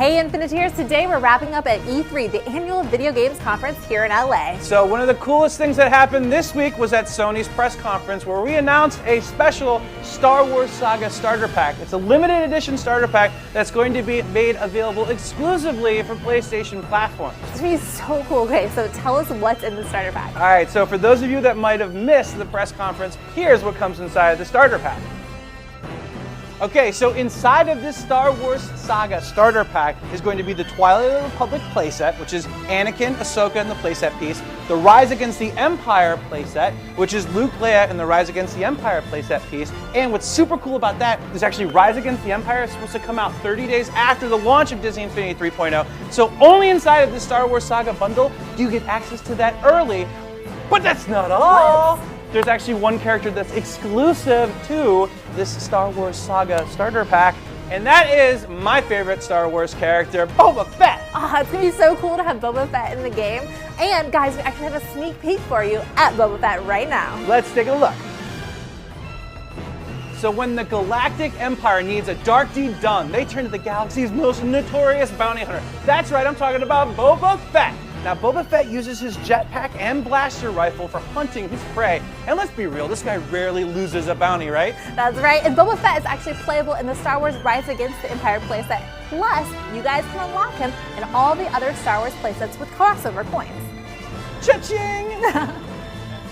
Hey Infiniteers, today we're wrapping up at E3, the annual video games conference here in LA. So one of the coolest things that happened this week was at Sony's press conference where we announced a special Star Wars Saga starter pack. It's a limited edition starter pack that's going to be made available exclusively for PlayStation platforms. It's going to be so cool. Okay, so tell us what's in the starter pack. All right, so for those of you that might have missed the press conference, here's what comes inside the starter pack. Okay, so inside of this Star Wars Saga starter pack is going to be the Twilight of the Republic playset, which is Anakin, Ahsoka, and the playset piece. The Rise Against the Empire playset, which is Luke, Leia, and the Rise Against the Empire playset piece. And what's super cool about that is actually Rise Against the Empire is supposed to come out 30 days after the launch of Disney Infinity 3.0. So only inside of this Star Wars Saga bundle do you get access to that early. But that's not all. There's actually one character that's exclusive to this Star Wars Saga starter pack, and that is my favorite Star Wars character, Boba Fett. It's going to be so cool to have Boba Fett in the game. And guys, we actually have a sneak peek for you at Boba Fett right now. Let's take a look. So when the Galactic Empire needs a dark deed done, they turn to the galaxy's most notorious bounty hunter. That's right, I'm talking about Boba Fett. Now, Boba Fett uses his jetpack and blaster rifle for hunting his prey. And let's be real, this guy rarely loses a bounty, right? That's right, and Boba Fett is actually playable in the Star Wars Rise Against the Empire playset. Plus, you guys can unlock him in all the other Star Wars playsets with crossover coins. Cha-ching!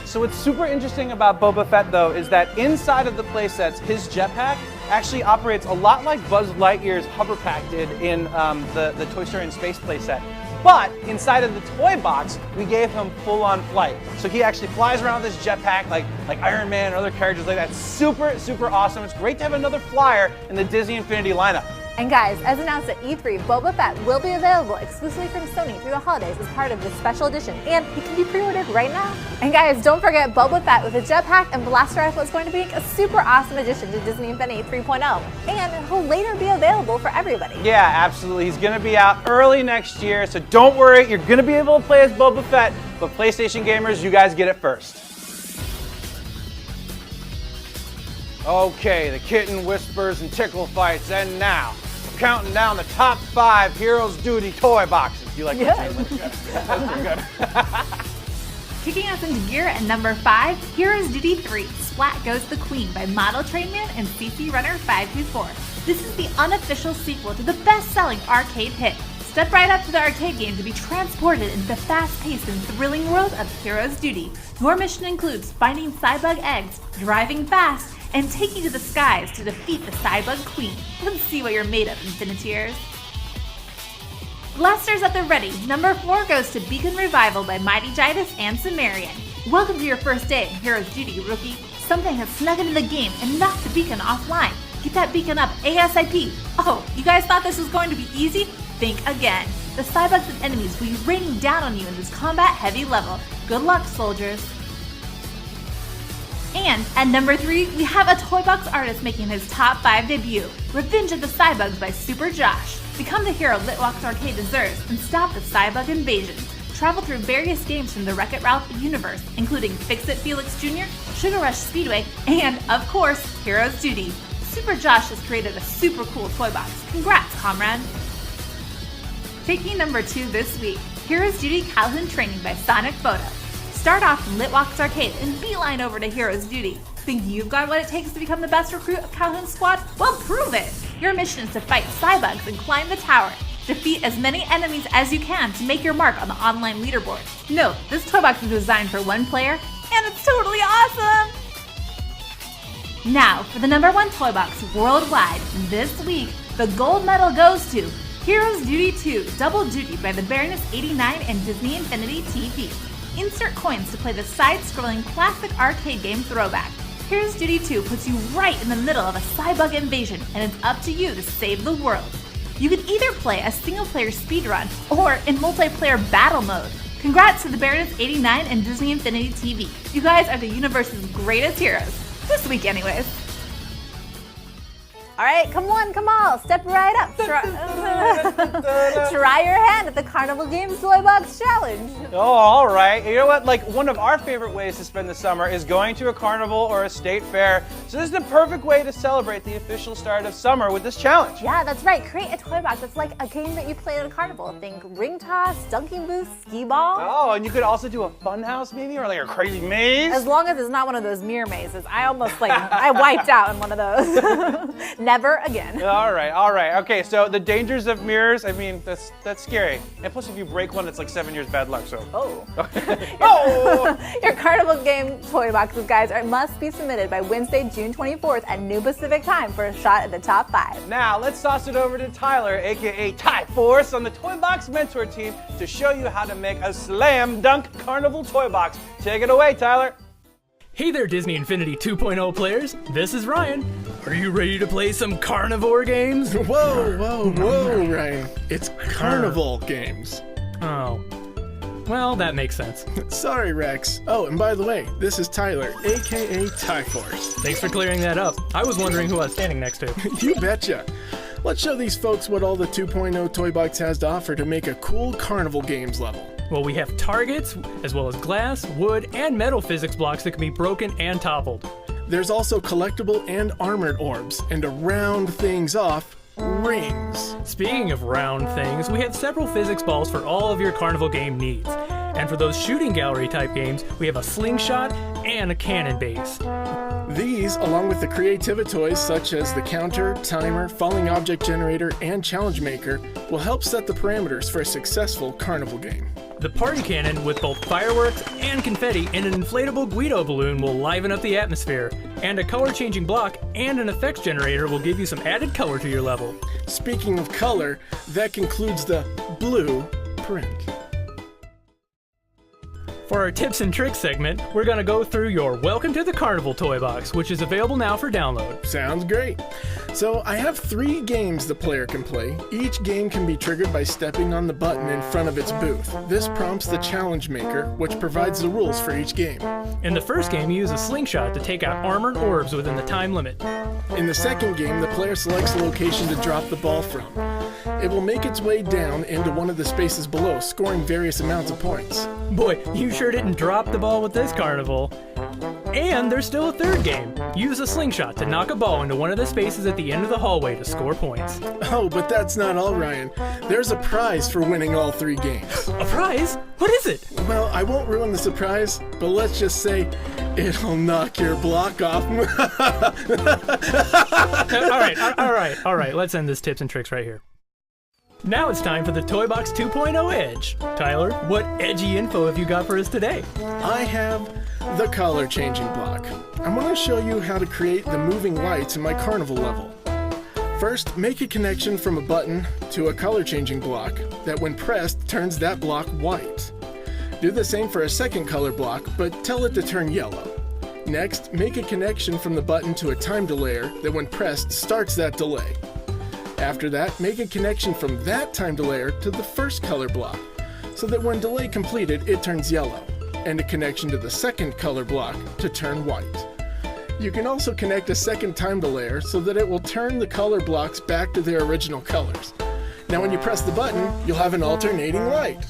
So what's super interesting about Boba Fett, though, is that inside of the playsets, his jetpack actually operates a lot like Buzz Lightyear's hover pack did in the Toy Story in Space playset. But inside of the toy box, we gave him full-on flight. So he actually flies around with this jetpack like Iron Man and other characters like that. Super, super awesome. It's great to have another flyer in the Disney Infinity lineup. And guys, as announced at E3, Boba Fett will be available exclusively from Sony through the holidays as part of this special edition, and he can be pre-ordered right now. And guys, don't forget Boba Fett with a jetpack and blaster rifle is going to be a super awesome addition to Disney Infinity 3.0, and he'll later be available for everybody. Yeah, absolutely. He's going to be out early next year, so don't worry, you're going to be able to play as Boba Fett, but PlayStation gamers, you guys get it first. Okay, the kitten whispers and tickle fights, and now we're counting down the top 5 Heroes Duty toy boxes. You like that? That's pretty good. Kicking us into gear at number 5, Heroes Duty 3, Splat Goes the Queen by Model Train Man and CC Runner 524. This is the unofficial sequel to the best-selling arcade hit. Step right up to the arcade game to be transported into the fast-paced and thrilling world of Heroes Duty. Your mission includes finding Cybug eggs, driving fast, and take you to the skies to defeat the Cybug Queen. Let's see what you're made of, Infiniteers. Blasters at the ready. Number 4 goes to Beacon Revival by Mighty Gitus and Sumerian. Welcome to your first day in Heroes Duty, rookie. Something has snuck into the game and knocked the beacon offline. Get that beacon up ASAP. Oh, you guys thought this was going to be easy? Think again. The Cybugs and enemies will be raining down on you in this combat-heavy level. Good luck, soldiers. And at number 3, we have a toy box artist making his top 5 debut, Revenge of the Cybugs by Super Josh. Become the hero Litwak's arcade deserves and stop the Cybug invasion. Travel through various games from the Wreck-It Ralph universe, including Fix-It Felix Jr., Sugar Rush Speedway, and, of course, Heroes Duty. Super Josh has created a super cool toy box. Congrats, comrade! Taking number 2 this week, Heroes Duty Calhoun Training by Sonic Photo. Start off in Litwak's arcade and beeline over to Heroes Duty. Think you've got what it takes to become the best recruit of Calhoun's squad? Well, prove it! Your mission is to fight Cybugs and climb the tower. Defeat as many enemies as you can to make your mark on the online leaderboard. Note, this toy box is designed for one player, and it's totally awesome! Now, for the number 1 toy box worldwide, this week, the gold medal goes to Heroes Duty 2 Double Duty by the Baroness 89 and Disney Infinity TV. Insert coins to play the side-scrolling classic arcade game throwback. Heroes Duty 2 puts you right in the middle of a Cybug invasion, and it's up to you to save the world. You can either play a single-player speedrun or in multiplayer battle mode. Congrats to the Baroness 89 and Disney Infinity TV. You guys are the universe's greatest heroes. This week anyways. All right, come on, step right up. Try your hand at the Carnival Games Toy Box Challenge. Oh, all right. You know what? Like, one of our favorite ways to spend the summer is going to a carnival or a state fair. So this is the perfect way to celebrate the official start of summer with this challenge. Yeah, that's right. Create a toy box that's like a game that you play at a carnival. Think ring toss, dunking booth, skee ball. Oh, and you could also do a fun house maybe, or like a crazy maze. As long as it's not one of those mirror mazes. I almost I wiped out in one of those. Never again. All right. Okay, so the dangers of mirrors, I mean, that's scary. And plus, if you break one, it's like 7 years bad luck, so. Oh. Oh! Your Carnival Game toy boxes, guys, must be submitted by Wednesday, June 24th at noon Pacific time for a shot at the top 5. Now, let's toss it over to Tyler, aka Ty Force, on the Toy Box Mentor team to show you how to make a slam dunk carnival toy box. Take it away, Tyler. Hey there, Disney Infinity 2.0 players. This is Ryan. Are you ready to play some carnivore games? Whoa, Ryan. It's carnival games. Oh. Well, that makes sense. Sorry, Rex. Oh, and by the way, this is Tyler, aka Ty Force. Thanks for clearing that up. I was wondering who I was standing next to. You betcha. Let's show these folks what all the 2.0 Toy Box has to offer to make a cool carnival games level. Well, we have targets, as well as glass, wood, and metal physics blocks that can be broken and toppled. There's also collectible and armored orbs, and to round things off, rings. Speaking of round things, we have several physics balls for all of your carnival game needs. And for those shooting gallery type games, we have a slingshot and a cannon base. These, along with the creativity toys such as the counter, timer, falling object generator, and challenge maker, will help set the parameters for a successful carnival game. The party cannon with both fireworks and confetti and an inflatable Guido balloon will liven up the atmosphere, and a color-changing block and an effects generator will give you some added color to your level. Speaking of color, that concludes the blueprint. For our tips and tricks segment, we're going to go through your Welcome to the Carnival toy box, which is available now for download. Sounds great. So I have 3 games the player can play. Each game can be triggered by stepping on the button in front of its booth. This prompts the challenge maker, which provides the rules for each game. In the first game, you use a slingshot to take out armored orbs within the time limit. In the second game, the player selects the location to drop the ball from. It will make its way down into one of the spaces below, scoring various amounts of points. Boy, you sure didn't drop the ball with this carnival. And there's still a third game. Use a slingshot to knock a ball into one of the spaces at the end of the hallway to score points. Oh, but that's not all, Ryan. There's a prize for winning all 3 games. A prize? What is it? Well, I won't ruin the surprise, but let's just say it'll knock your block off. All right, let's end this tips and tricks right here. Now it's time for the Toy Box 2.0 Edge. Tyler, what edgy info have you got for us today? I have the color changing block. I'm going to show you how to create the moving lights in my carnival level. First, make a connection from a button to a color changing block that when pressed turns that block white. Do the same for a second color block, but tell it to turn yellow. Next, make a connection from the button to a time delayer that when pressed starts that delay. After that, make a connection from that time delayer to the first color block, so that when delay completed, it turns yellow, and a connection to the second color block to turn white. You can also connect a second time delayer so that it will turn the color blocks back to their original colors. Now when you press the button, you'll have an alternating light,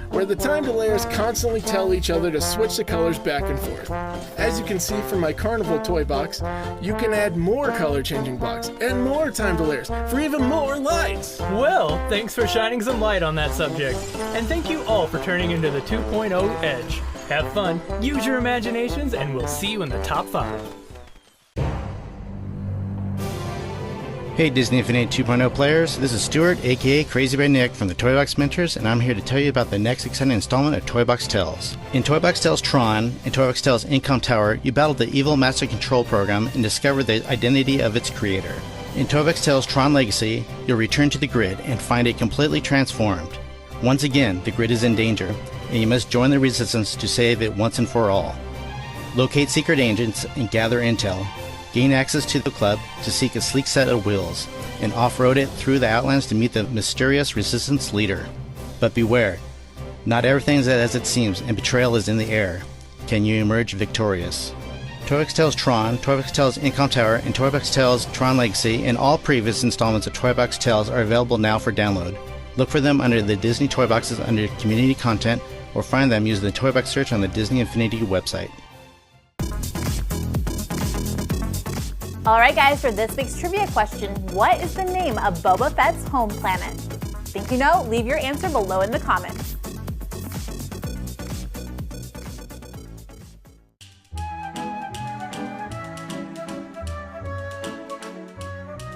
where the time delayers constantly tell each other to switch the colors back and forth. As you can see from my carnival toy box, you can add more color changing blocks and more time delayers for even more lights. Well, thanks for shining some light on that subject. And thank you all for turning into the 2.0 Edge. Have fun, use your imaginations, and we'll see you in the top 5. Hey Disney Infinity 2.0 players, this is Stuart, aka Crazy by Nick from the Toy Box Mentors, and I'm here to tell you about the next exciting installment of Toy Box Tales. In Toy Box Tales Tron and Toy Box Tales Income Tower, you battle the evil Master Control program and discover the identity of its creator. In Toy Box Tales Tron Legacy, you'll return to the grid and find it completely transformed. Once again, the grid is in danger, and you must join the resistance to save it once and for all. Locate secret agents and gather intel. Gain access to the club to seek a sleek set of wheels, and off-road it through the Outlands to meet the mysterious resistance leader. But beware, not everything is as it seems, and betrayal is in the air. Can you emerge victorious? Toy Box Tales Tron, Toy Box Tales Incom Tower, and Toy Box Tales Tron Legacy, and all previous installments of Toy Box Tales are available now for download. Look for them under the Disney Toy Boxes under Community Content, or find them using the Toy Box search on the Disney Infinity website. Alright guys, for this week's trivia question, what is the name of Boba Fett's home planet? Think you know? Leave your answer below in the comments.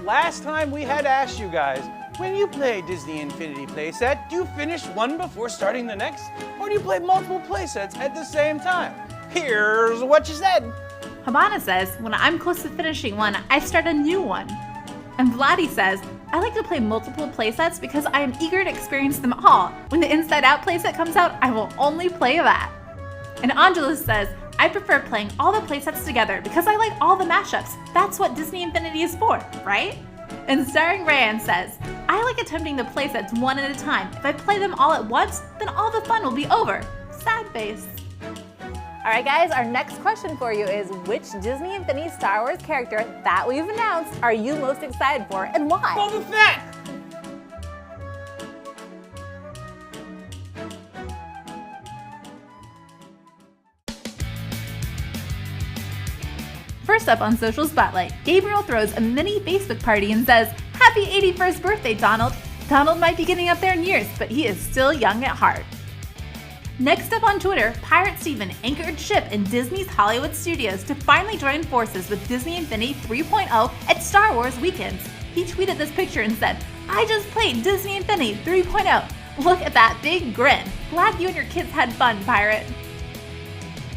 Last time we had asked you guys, when you play Disney Infinity playset, do you finish one before starting the next? Or do you play multiple playsets at the same time? Here's what you said. Habana says, when I'm close to finishing one, I start a new one. And Vladdy says, I like to play multiple playsets because I am eager to experience them all. When the Inside Out playset comes out, I will only play that. And Angelus says, I prefer playing all the playsets together because I like all the mashups. That's what Disney Infinity is for, right? And Starring Rayan says, I like attempting the playsets one at a time. If I play them all at once, then all the fun will be over. Sad face. Alright guys, our next question for you is, which Disney Infinity Star Wars character that we've announced are you most excited for and why? Boba Fett! First up on Social Spotlight, Gabriel throws a mini Facebook party and says, Happy 81st birthday, Donald! Donald might be getting up there in years, but he is still young at heart. Next up on Twitter, Pirate Steven anchored ship in Disney's Hollywood studios to finally join forces with Disney Infinity 3.0 at Star Wars Weekends. He tweeted this picture and said, I just played Disney Infinity 3.0. Look at that big grin. Glad you and your kids had fun, Pirate.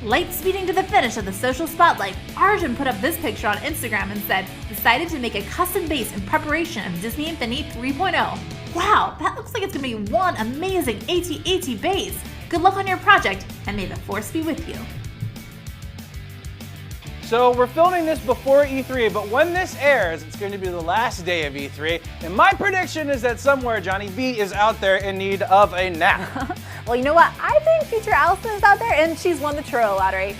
Light speeding to the finish of the Social Spotlight, Arjun put up this picture on Instagram and said, decided to make a custom base in preparation of Disney Infinity 3.0. Wow, that looks like it's going to be one amazing AT-AT base. Good luck on your project, and may the Force be with you. So we're filming this before E3, but when this airs, it's going to be the last day of E3, and my prediction is that somewhere Johnny B is out there in need of a nap. Well, you know what? I think future Allison is out there and she's won the Truro lottery.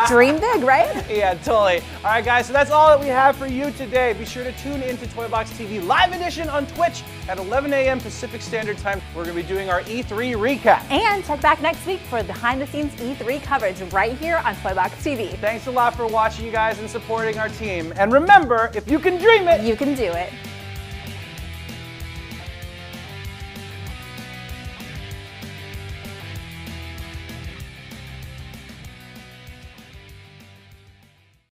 Dream big, right? Yeah, totally. All right, guys, so that's all that we have for you today. Be sure to tune in to Toy Box TV Live Edition on Twitch at 11 a.m. Pacific Standard Time. We're going to be doing our E3 recap. And check back next week for behind-the-scenes E3 coverage right here on Toy Box TV. Thanks a lot for watching, you guys, and supporting our team. And remember, if you can dream it, you can do it.